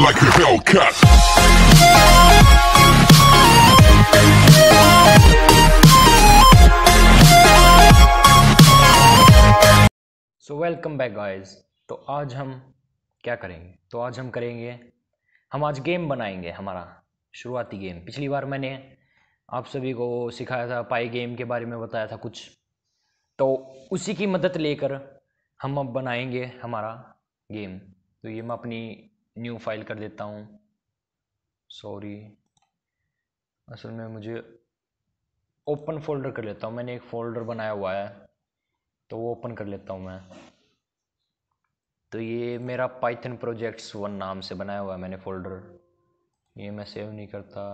like a Hellcat. So welcome back guys. तो आज हम क्या करेंगे? तो आज हम करेंगे, हम आज गेम बनाएंगे, हमारा शुरुआती गेम। पिछली बार मैंने आप सभी को सिखाया था, पाई गेम के बारे में बताया था कुछ, तो उसी की मदद लेकर हम अब बनाएंगे हमारा गेम। तो ये मैं अपनी न्यू फाइल कर देता हूँ। सॉरी, असल में मुझे ओपन फोल्डर कर लेता हूँ। मैंने एक फ़ोल्डर बनाया हुआ है, तो वो ओपन कर लेता हूँ मैं। तो ये मेरा पाइथन प्रोजेक्ट्स 1 नाम से बनाया हुआ है मैंने फ़ोल्डर। ये मैं सेव नहीं करता।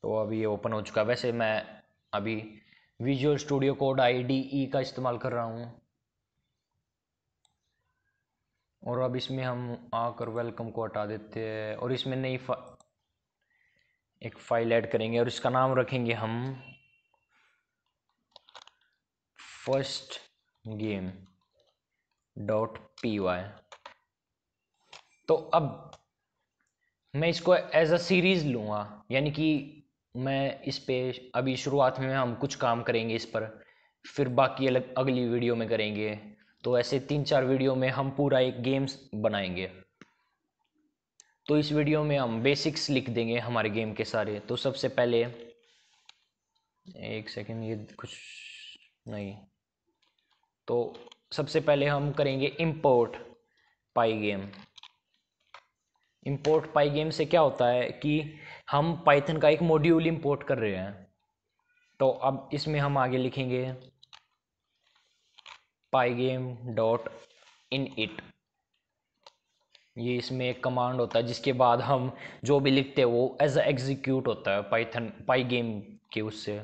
तो अभी ये ओपन हो चुका है। वैसे मैं अभी विजुअल स्टूडियो कोड IDE का इस्तेमाल कर रहा हूँ। और अब इसमें हम आकर वेलकम को हटा देते हैं और इसमें नई एक फाइल ऐड करेंगे और इसका नाम रखेंगे हम फर्स्ट गेम .py। तो अब मैं इसको एज अ सीरीज़ लूँगा, यानी कि मैं इस पे अभी शुरुआत में हम कुछ काम करेंगे इस पर, फिर बाकी अलग अगली वीडियो में करेंगे। तो ऐसे 3-4 वीडियो में हम पूरा एक गेम्स बनाएंगे। तो इस वीडियो में हम बेसिक्स लिख देंगे हमारे गेम के सारे। तो सबसे पहले एक सेकेंड, ये कुछ नहीं। तो सबसे पहले हम करेंगे इंपोर्ट पाई गेम। इंपोर्ट पाई गेम से क्या होता है कि हम पाइथन का एक मॉड्यूल इंपोर्ट कर रहे हैं। तो अब इसमें हम आगे लिखेंगे pygame.init। ये इसमें एक कमांड होता है जिसके बाद हम जो भी लिखते हैं वो एज अ एग्जीक्यूट होता है पाइथन पाई गेम के उससे।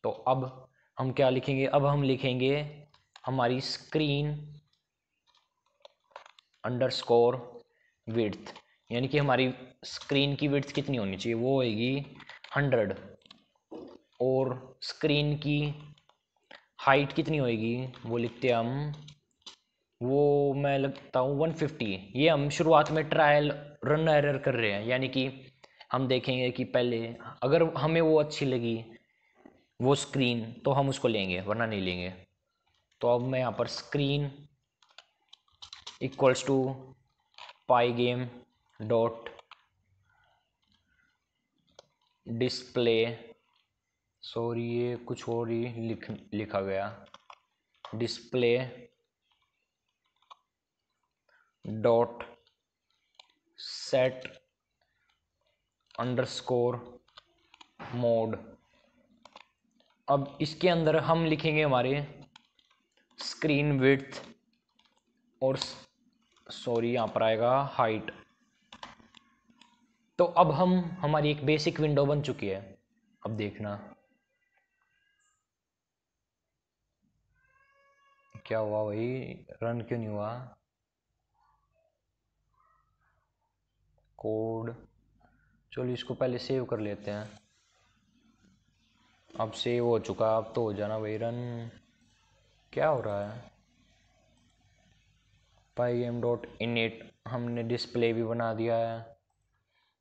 तो अब हम क्या लिखेंगे? अब हम लिखेंगे हमारी स्क्रीन अंडरस्कोर विड्थ, यानी कि हमारी स्क्रीन की विड्थ कितनी होनी चाहिए, वो होगी 100। और स्क्रीन की हाइट कितनी होगी वो लिखते हैं हम, वो मैं लगता हूँ 150। ये हम शुरुआत में ट्रायल रन एरर कर रहे हैं, यानी कि हम देखेंगे कि पहले अगर हमें वो अच्छी लगी वो स्क्रीन तो हम उसको लेंगे, वरना नहीं लेंगे। तो अब मैं यहाँ पर screen equals to pygame dot display, sorry ये कुछ और ही लिखा गया, display dot set underscore mode. अब इसके अंदर हम लिखेंगे हमारे स्क्रीन विड्थ और सॉरी यहाँ पर आएगा हाइट। तो अब हमारी एक बेसिक विंडो बन चुकी है। अब देखना क्या हुआ भाई, रन क्यों नहीं हुआ कोड। चलो इसको पहले सेव कर लेते हैं। अब सेव हो चुका, अब तो हो जाना भाई रन। क्या हो रहा है? pygame.init हमने डिस्प्ले भी बना दिया है।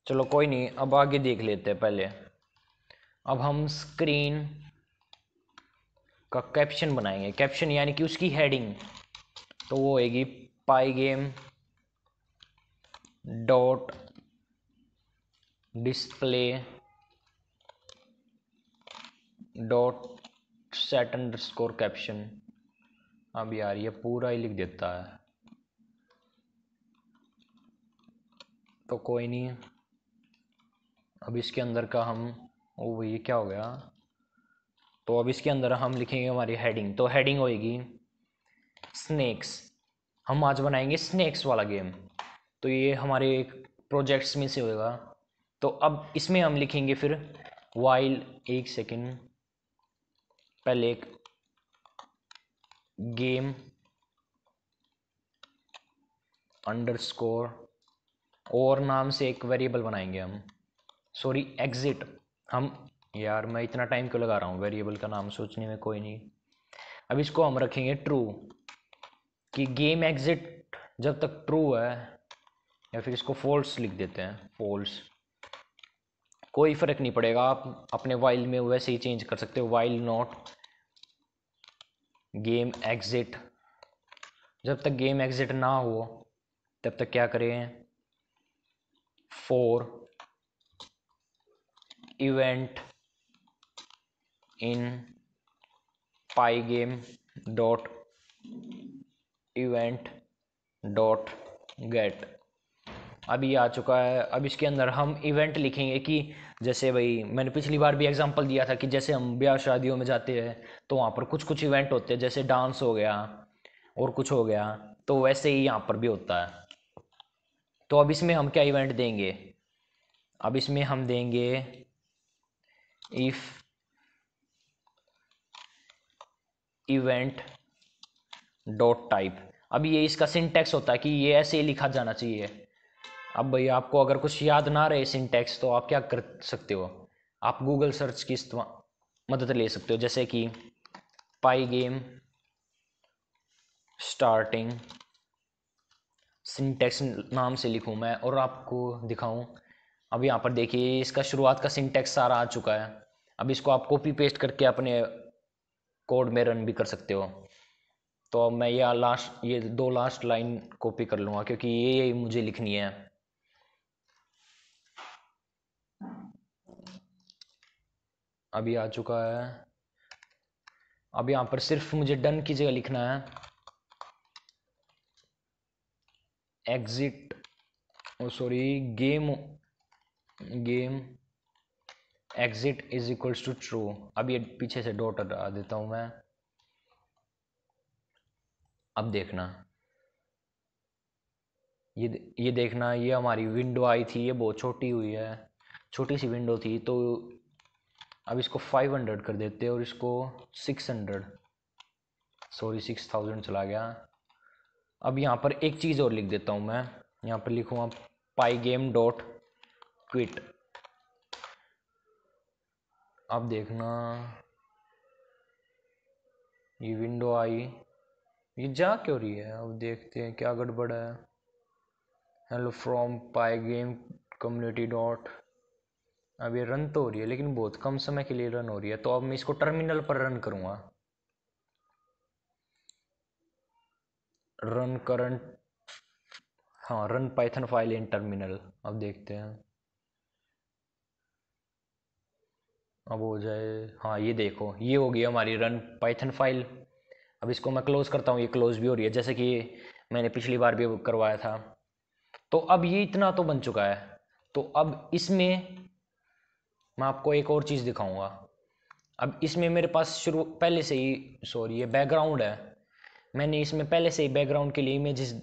चलो कोई नहीं, अब आगे देख लेते हैं पहले। अब हम स्क्रीन का कैप्शन बनाएंगे। कैप्शन यानी कि उसकी हेडिंग, तो वो होगी pygame dot display dot set underscore caption. अब यार ये पूरा ही लिख देता है, तो कोई नहीं। अब इसके अंदर का हम, ओ ये क्या हो गया? तो अब इसके अंदर हम लिखेंगे हमारी हेडिंग। तो हेडिंग होएगी स्नेक्स। हम आज बनाएंगे स्नेक्स वाला गेम। तो ये हमारे एक प्रोजेक्ट्स में से होगा। तो अब इसमें हम लिखेंगे फिर वाइल, एक सेकेंड, पहले एक गेम अंडरस्कोर और नाम से एक वेरिएबल बनाएंगे हम, सॉरी एग्जिट। हम यार मैं इतना टाइम क्यों लगा रहा हूँ वेरिएबल का नाम सोचने में, कोई नहीं। अब इसको हम रखेंगे ट्रू, कि गेम एग्जिट जब तक ट्रू है या फिर इसको फॉल्स लिख देते हैं, फॉल्स। कोई फर्क नहीं पड़ेगा, आप अपने वाइल में वैसे ही चेंज कर सकते हो। वाइल नॉट गेम एग्जिट, जब तक गेम एग्जिट ना हो तब तक क्या करें, for event in pygame dot event dot get. अभी आ चुका है। अब इसके अंदर हम इवेंट लिखेंगे कि जैसे भाई मैंने पिछली बार भी एग्जांपल दिया था कि जैसे हम ब्याह शादियों में जाते हैं तो वहाँ पर कुछ कुछ इवेंट होते हैं, जैसे डांस हो गया और कुछ हो गया, तो वैसे ही यहाँ पर भी होता है। तो अब इसमें हम क्या इवेंट देंगे, अब इसमें हम देंगे इफ इवेंट डॉट टाइप। अब ये इसका सिंटैक्स होता है कि ये ऐसे ही लिखा जाना चाहिए। अब भाई आपको अगर कुछ याद ना रहे सिंटैक्स तो आप क्या कर सकते हो, आप गूगल सर्च की मदद ले सकते हो, जैसे कि पाई गेम स्टार्टिंग सिंटैक्स नाम से लिखूं मैं और आपको दिखाऊं। अब यहाँ पर देखिए इसका शुरुआत का सिंटैक्स सारा आ चुका है। अब इसको आप कॉपी पेस्ट करके अपने कोड में रन भी कर सकते हो। तो अब मैं ये दो लास्ट लाइन कॉपी कर लूँगा क्योंकि ये मुझे लिखनी है। अभी आ चुका है। अब यहाँ पर सिर्फ मुझे डन की जगह लिखना है exit, sorry game exit is equals to true. अब ये पीछे से डॉट हटा देता हूँ मैं। अब देखना ये देखना, ये हमारी विंडो आई थी, ये बहुत छोटी हुई है, छोटी सी विंडो थी। तो अब इसको 500 कर देते हैं और इसको 600, सॉरी 6000 चला गया। अब यहाँ पर एक चीज़ और लिख देता हूँ मैं, यहाँ पर लिखूँगा पाई गेम डॉट क्विट। अब देखना ये विंडो आई, ये जा क्यों रही है, अब देखते हैं क्या गड़बड़ है। Hello from pi game community dot, अब ये रन तो हो रही है लेकिन बहुत कम समय के लिए रन हो रही है। तो अब मैं इसको टर्मिनल पर रन करूँगा, रन करंट, हाँ run Python file in terminal. अब देखते हैं अब हो जाए। हाँ ये देखो ये हो गई हमारी रन पाइथन फाइल। अब इसको मैं क्लोज करता हूँ, ये क्लोज भी हो रही है जैसे कि मैंने पिछली बार भी करवाया था। तो अब ये इतना तो बन चुका है। तो अब इसमें मैं आपको एक और चीज़ दिखाऊंगा। अब इसमें मेरे पास शुरू पहले से ही, सॉरी ये बैकग्राउंड है, मैंने इसमें पहले से ही बैकग्राउंड के लिए इमेजेस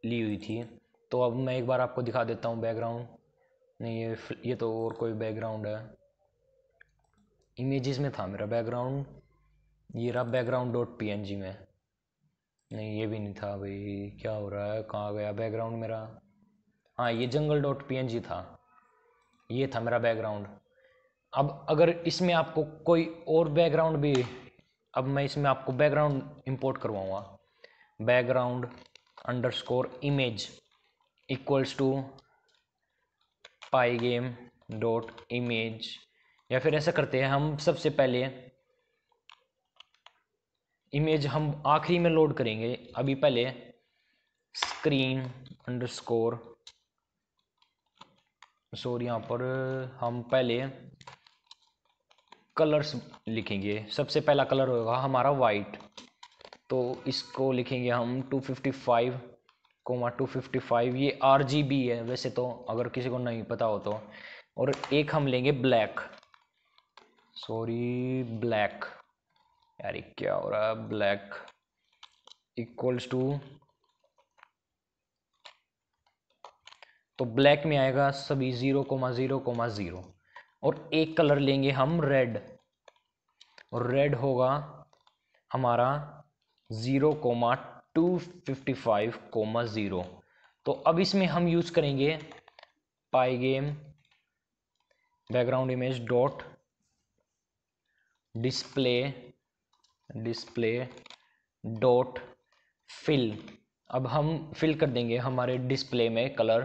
ली हुई थी। तो अब मैं एक बार आपको दिखा देता हूँ बैकग्राउंड। नहीं ये तो और कोई बैकग्राउंड है, इमेजेस में था मेरा बैकग्राउंड, ये रहा बैकग्राउंड डॉट पी में। नहीं ये भी नहीं था भाई, क्या हो रहा है, कहाँ गया बैकग्राउंड मेरा। हाँ ये जंगल डॉट पी था, ये था मेरा बैकग्राउंड। अब अगर इसमें आपको कोई और बैकग्राउंड भी, अब मैं इसमें आपको बैकग्राउंड इंपोर्ट करवाऊँगा, background underscore image equals to pygame dot image. या फिर ऐसा करते हैं हम, सबसे पहले इमेज हम आखिरी में लोड करेंगे, अभी पहले स्क्रीन अंडरस्कोर, सॉरी यहाँ पर हम पहले कलर्स लिखेंगे। सबसे पहला कलर होगा हमारा वाइट, तो इसको लिखेंगे हम 255, ये RGB है वैसे तो, अगर किसी को नहीं पता हो तो। और एक हम लेंगे ब्लैक, सॉरी ब्लैक, यार क्या हो रहा है, ब्लैक इक्वल्स टू, तो ब्लैक में आएगा सभी 0,0,0। और एक कलर लेंगे हम रेड, और रेड होगा हमारा 0,255,0। तो अब इसमें हम यूज करेंगे pygame background image dot display dot fill. अब हम फिल कर देंगे हमारे डिस्प्ले में कलर,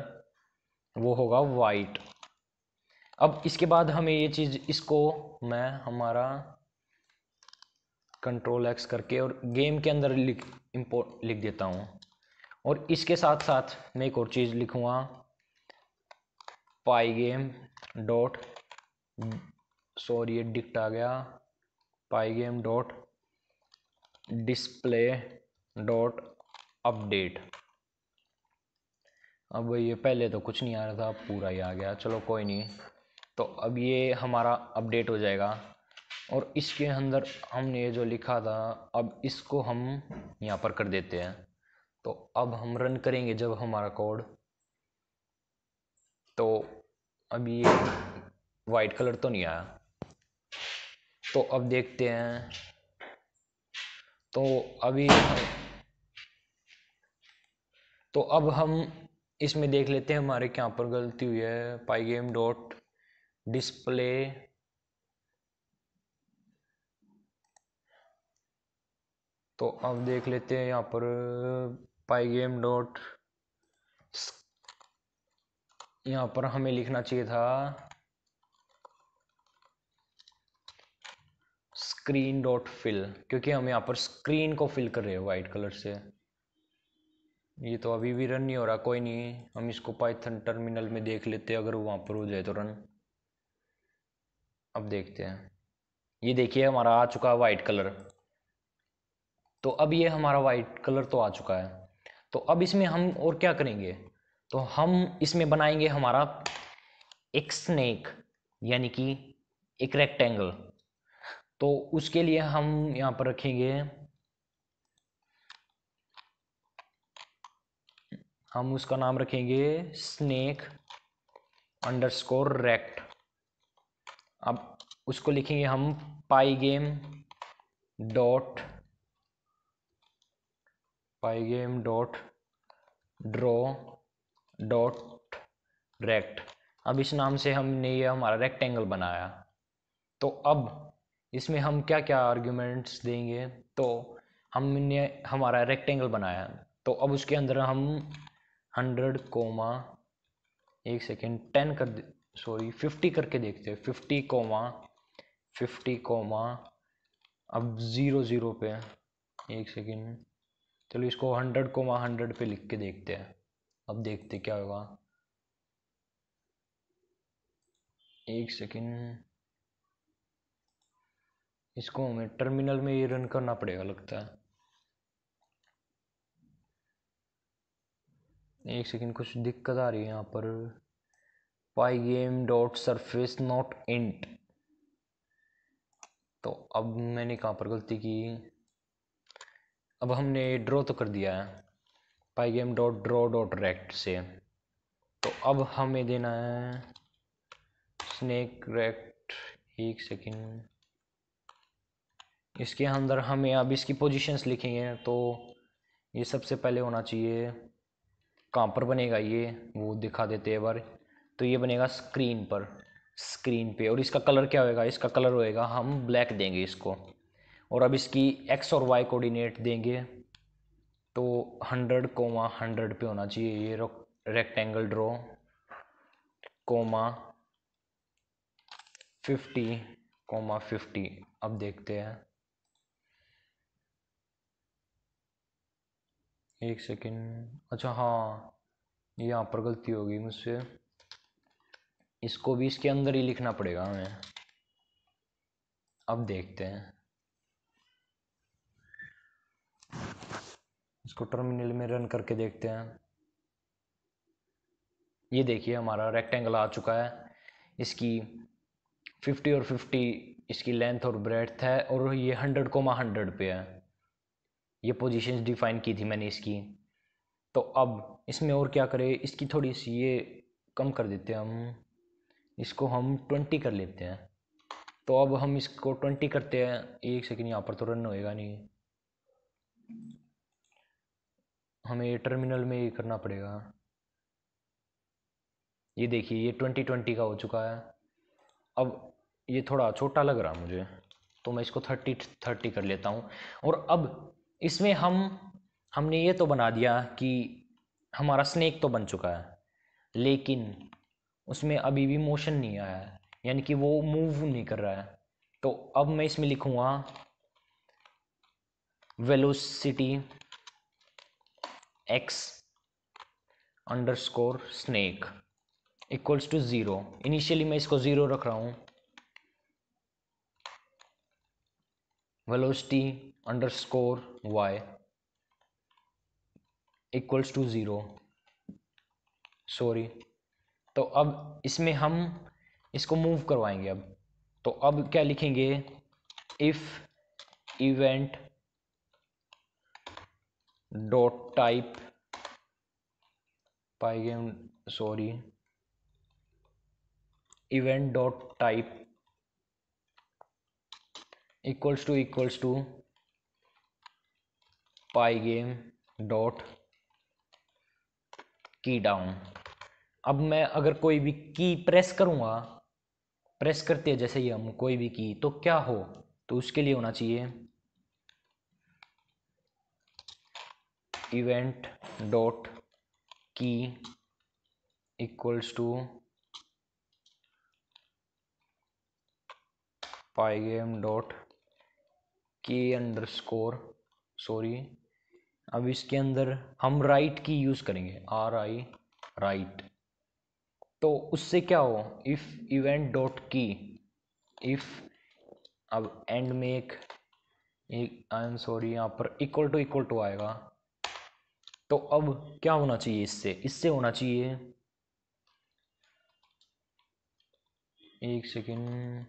वो होगा वाइट। अब इसके बाद हमें ये चीज़, इसको मैं हमारा कंट्रोल एक्स करके और गेम के अंदर लिख देता हूँ। और इसके साथ साथ मैं एक और चीज़ लिखूँगा, पाई गेम डॉट, सॉरी ये डिक्ट आ गया, pygame dot display dot update. अब ये पहले तो कुछ नहीं आ रहा था, अब पूरा ही आ गया, चलो कोई नहीं। तो अब ये हमारा अपडेट हो जाएगा और इसके अंदर हमने ये जो लिखा था, अब इसको हम यहाँ पर कर देते हैं। तो अब हम रन करेंगे जब हमारा कोड, तो अब ये वाइट कलर तो नहीं आया। तो अब देखते हैं, तो अभी तो अब हम इसमें देख लेते हैं हमारे क्या पर गलती हुई है। पाई गेम डॉट डिस्प्ले, तो अब देख लेते हैं यहाँ पर पाई गेम डॉट, यहाँ पर हमें लिखना चाहिए था स्क्रीन डॉट फिल, क्योंकि हम यहाँ पर स्क्रीन को फिल कर रहे हैं वाइट कलर से। ये तो अभी भी रन नहीं हो रहा, कोई नहीं, हम इसको पाइथन टर्मिनल में देख लेते हैं, अगर वहाँ पर हो जाए तो रन। अब देखते हैं, ये देखिए हमारा आ चुका है वाइट कलर। तो अब ये हमारा वाइट कलर तो आ चुका है। तो अब इसमें हम और क्या करेंगे, तो हम इसमें बनाएंगे हमारा एक स्नेक, यानी कि एक रेक्टेंगल। तो उसके लिए हम यहाँ पर रखेंगे, हम उसका नाम रखेंगे स्नेक अंडरस्कोर रेक्ट। अब उसको लिखेंगे हम pygame dot draw dot rect. अब इस नाम से हमने ये हमारा रेक्टेंगल बनाया। तो अब इसमें हम क्या क्या आर्ग्यूमेंट्स देंगे, तो हमने हमारा रेक्टेंगल बनाया, तो अब उसके अंदर हम 100 कोमा, एक सेकेंड 10 कर दे, सॉरी 50 करके देखते हैं, 50 कोमा अब 00 पे, एक सेकेंड, चलो इसको 100 कोमा 100 पे लिख के देखते हैं। अब देखते क्या होगा, एक सेकेंड, इसको हमें टर्मिनल में ये रन करना पड़ेगा लगता है। एक सेकेंड, कुछ दिक्कत आ रही है यहाँ पर, pygame dot surface not int. तो अब मैंने कहाँ पर गलती की, अब हमने ड्रॉ तो कर दिया है pygame dot draw dot rect से। तो अब हमें देना है स्नेक रेक्ट, एक सेकेंड, इसके अंदर हमें अब इसकी पोजीशंस लिखेंगे। तो ये सबसे पहले होना चाहिए, कहाँ पर बनेगा ये वो दिखा देते हैं बार। तो ये बनेगा स्क्रीन पर, स्क्रीन पे। और इसका कलर क्या होएगा, इसका कलर होएगा, हम ब्लैक देंगे इसको। और अब इसकी एक्स और वाई कोऑर्डिनेट देंगे, तो 100 कोमा 100 पे होना चाहिए ये रेक्टेंगल ड्रॉ, कोमा 50 कोमा 50। अब देखते हैं, एक सेकेंड, अच्छा हाँ यहाँ पर गलती होगी मुझसे, इसको भी इसके अंदर ही लिखना पड़ेगा हमें। अब देखते हैं, इसको टर्मिनल में रन करके देखते हैं। ये देखिए हमारा रेक्टेंगल आ चुका है, इसकी 50 और 50 इसकी लेंथ और ब्रेड्थ है, और ये 100 कोमा 100 पे है। ये पोजीशंस डिफाइन की थी मैंने इसकी। तो अब इसमें और क्या करें, इसकी थोड़ी सी ये कम कर देते हैं हम, इसको हम 20 कर लेते हैं। तो अब हम इसको 20 करते हैं, एक सेकेंड, यहाँ पर तो रन होएगा नहीं, हमें ये टर्मिनल में ये करना पड़ेगा। ये देखिए ये 20 का हो चुका है। अब ये थोड़ा छोटा लग रहा मुझे, तो मैं इसको 30 कर लेता हूँ। और अब इसमें हम हमने ये तो बना दिया कि हमारा स्नेक तो बन चुका है, लेकिन उसमें अभी भी मोशन नहीं आया है, यानी कि वो मूव नहीं कर रहा है। तो अब मैं इसमें लिखूंगा velocity X underscore snake equals to 0। Initially मैं इसको 0 रख रहा हूँ। Velocity underscore Y equals to 0, sorry. तो अब इसमें हम इसको मूव करवाएंगे अब। तो अब क्या लिखेंगे, if event dot type pygame, sorry, event dot type equals to pygame dot key down. अब मैं अगर कोई भी की प्रेस करूंगा, प्रेस करते हैं जैसे ही हम कोई भी की, तो क्या हो, तो उसके लिए होना चाहिए इवेंट डॉट की इक्वल्स टू पाइगेम डॉट की अंडरस्कोर, सॉरी, अब इसके अंदर हम राइट की यूज करेंगे, RI राइट। तो उससे क्या हो, इफ इवेंट डॉट की, इफ, अब एंड में एक आई एम सॉरी यहाँ पर इक्वल टू आएगा। तो अब क्या होना चाहिए, इससे होना चाहिए, एक सेकेंड,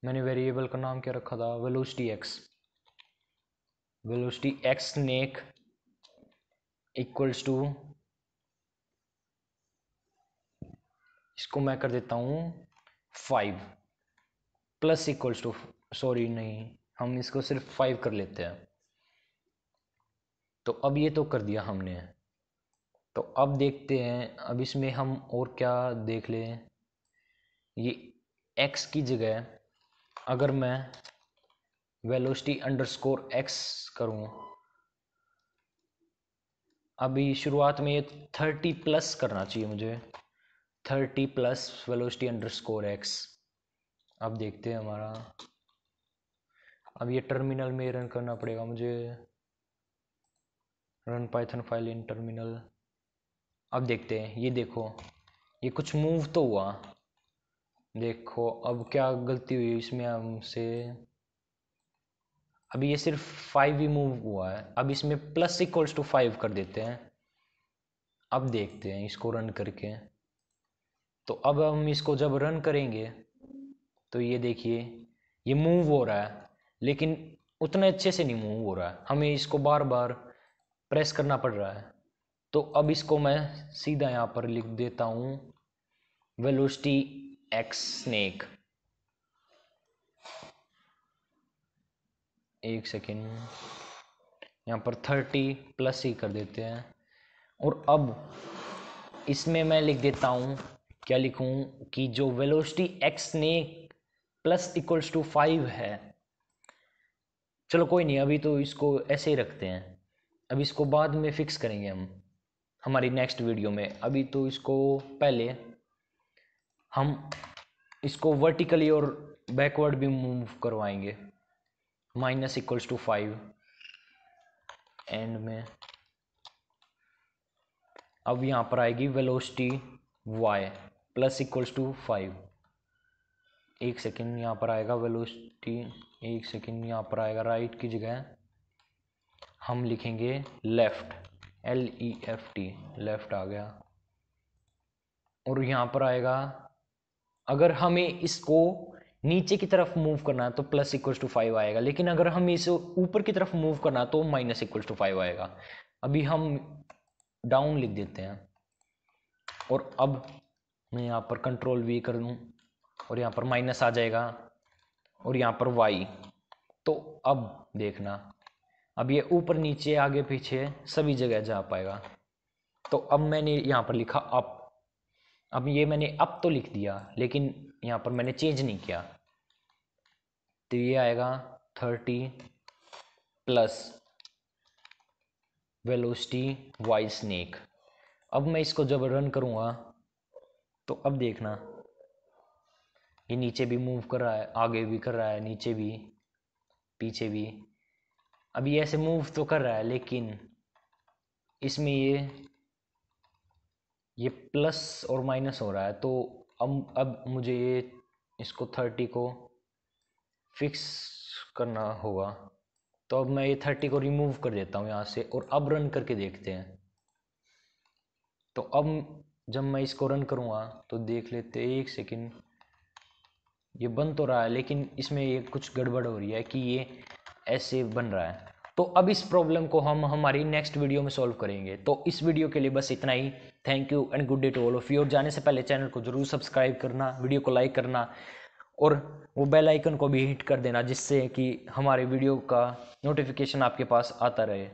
मैंने वेरिएबल का नाम क्या रखा था, velocity x snake equals to, इसको मैं कर देता हूँ 5 प्लस इक्वल्स टू, सॉरी नहीं, हम इसको सिर्फ 5 कर लेते हैं। तो अब ये तो कर दिया हमने। तो अब देखते हैं, अब इसमें हम और क्या देख लें। ये x की जगह अगर मैं वेलोसिटी अंडरस्कोर एक्स करूँ, अभी शुरुआत में ये 30 प्लस करना चाहिए मुझे, 30 प्लस वेलोसिटी अंडरस्कोर एक्स। अब देखते हैं हमारा, अब ये टर्मिनल में रन करना पड़ेगा मुझे, run Python file in terminal. अब देखते हैं, ये देखो, ये कुछ मूव तो हुआ, देखो अब क्या गलती हुई इसमें हमसे, अभी ये सिर्फ 5 ही मूव हुआ है। अब इसमें प्लस इक्वल्स टू 5 कर देते हैं। अब देखते हैं इसको रन करके। तो अब हम इसको जब रन करेंगे तो ये देखिए, ये मूव हो रहा है, लेकिन उतने अच्छे से नहीं मूव हो रहा है, हमें इसको बार बार प्रेस करना पड़ रहा है। तो अब इसको मैं सीधा यहाँ पर लिख देता हूँ वेलोसिटी एक्स स्नेक, एक सेकेंड, यहाँ पर 30 प्लस ही कर देते हैं। और अब इसमें मैं लिख देता हूँ, क्या लिखूँ, कि जो velocity x snake plus equals to 5 है, चलो कोई नहीं, अभी तो इसको ऐसे ही रखते हैं, अब इसको बाद में फिक्स करेंगे हम हमारी नेक्स्ट वीडियो में। अभी तो इसको पहले हम इसको वर्टिकली और बैकवर्ड भी मूव करवाएंगे, माइनस इक्वल्स टू 5 एंड में। अब यहाँ पर आएगी velocity y plus equals to 5, एक सेकेंड, यहाँ पर आएगा वेलोसिटी, एक सेकेंड, यहाँ पर आएगा राइट की जगह हम लिखेंगे लेफ्ट, LEFT, लेफ्ट आ गया। और यहाँ पर आएगा, अगर हमें इसको नीचे की तरफ मूव करना है तो प्लस इक्वल्स टू 5 आएगा, लेकिन अगर हम इसे ऊपर की तरफ मूव करना है तो माइनस इक्वल्स टू 5 आएगा। अभी हम डाउन लिख देते हैं, और अब मैं यहाँ पर कंट्रोल V कर दूँ और यहाँ पर माइनस आ जाएगा, और यहाँ पर y। तो अब देखना, अब ये ऊपर नीचे आगे पीछे सभी जगह जा पाएगा। तो अब मैंने यहाँ पर लिखा अप, अब ये मैंने अप तो लिख दिया, लेकिन यहाँ पर मैंने चेंज नहीं किया। तो ये आएगा 30 प्लस वेलोसिटी वाई स्नेक। अब मैं इसको जब रन करूँगा तो अब देखना ये नीचे भी मूव कर रहा है, आगे भी कर रहा है, नीचे भी, पीछे भी। अभी ऐसे मूव तो कर रहा है लेकिन इसमें ये प्लस और माइनस हो रहा है। तो अब मुझे ये इसको 30 को फिक्स करना होगा। तो अब मैं ये 30 को रिमूव कर देता हूँ यहाँ से और अब रन करके देखते हैं। तो अब जब मैं इसको रन करूँगा तो देख लेते हैं, 1 सेकेंड। ये बन तो रहा है लेकिन इसमें ये कुछ गड़बड़ हो रही है कि ये ऐसे बन रहा है। तो अब इस प्रॉब्लम को हम हमारी नेक्स्ट वीडियो में सॉल्व करेंगे। तो इस वीडियो के लिए बस इतना ही। Thank you and good day to all of you. और जाने से पहले चैनल को जरूर सब्सक्राइब करना, वीडियो को लाइक करना और वो बेल आइकन को भी हिट कर देना, जिससे कि हमारे वीडियो का नोटिफिकेशन आपके पास आता रहे।